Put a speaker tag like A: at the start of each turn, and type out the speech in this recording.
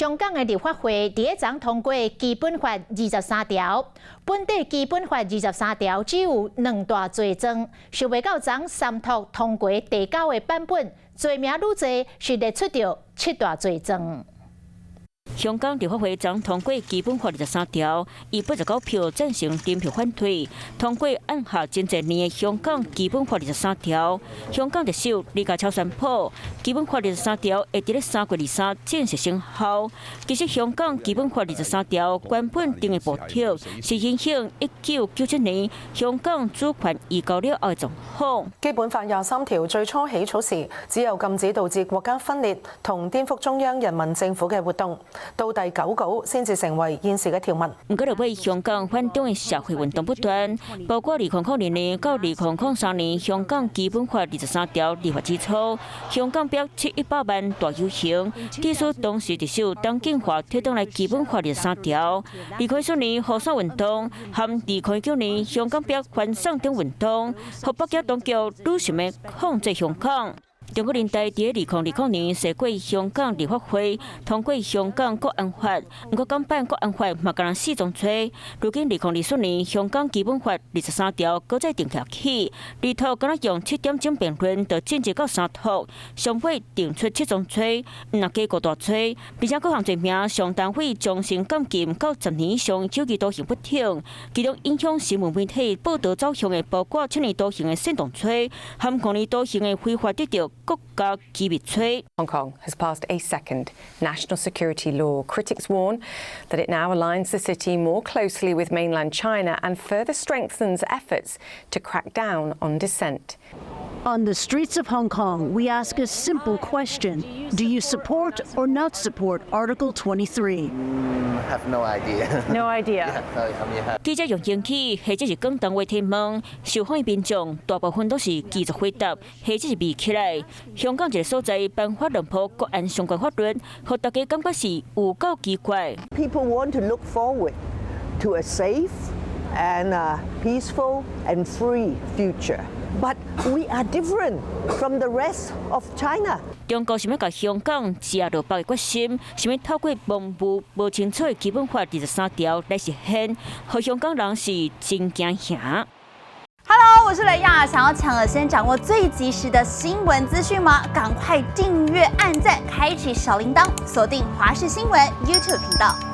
A: 香港的立法会第一章通过《基本法》23条，本地《基本法》23条只有2大罪状，尚未到章三读通过第9个版本，罪名愈多，是列出到7大罪状。
B: 香港立法会将通过《基本法》23条，以89票赞成、0票反对，通过按下真侪年的《香港基本法》23条。香港特首李家超宣布，《基本法》23条会伫咧3月23正式生效。其实，香港《基本法》23条原本定的目的是影响1997年香港主權移交了後的狀況。
C: 基本法23條最初起草時，只有禁止導致國家分裂同顛覆中央人民政府嘅活動。 到第9稿先至成為現時嘅條文。
B: 唔過，就為香港反中嘅社會運動不斷，包括2002年到2003年香港基本法23條立法之初，香港標700萬大遊行，提出當時特首董建華推動來基本法23條。2014年雨傘運動，和2019年香港標反送中運動，和北京當局愈想要控制香港。 中國年代喺2020年通過香港立法會通過香港國安法，不過港版國安法嘛敢若4種罪。如今2024年香港基本法23條閣再定下去，二讀敢若用7點鐘辯論就進入到3讀，上尾定出7種罪，若加過大罪，並且各項罪名上單位終身監禁到10年以上，有期徒刑不停。其中影響新聞媒體報道走向的包括7年徒刑的煽動罪，和5年徒刑的非法得到
D: Hong Kong has passed a second national security law. Critics warn that it now aligns the city more closely with mainland China and further strengthens efforts to crack down on dissent.
E: On the streets of Hong Kong, we ask a simple question. Do you support or not support Article 23?
F: I have no idea.
D: No idea.
B: 記者用引起，或者是廣東話提問，受訪民眾大部分都是繼續回答，或者是未起來。香港一個所在頒發兩部國安相關法律，讓大家感覺是有夠奇怪。
G: People want to look forward to a safe and a peaceful and free future. But we are different from the rest of China.
B: 中國想要把香港壓落北的決心，想要透過模糊無清楚的基本法23條來實現，讓香港人是真驚嚇。
H: Hello， 我是雷亞，想要搶先掌握最及時的新聞資訊嗎？趕快訂閱、按讚、開啟小鈴鐺，鎖定華視新聞 YouTube 頻道。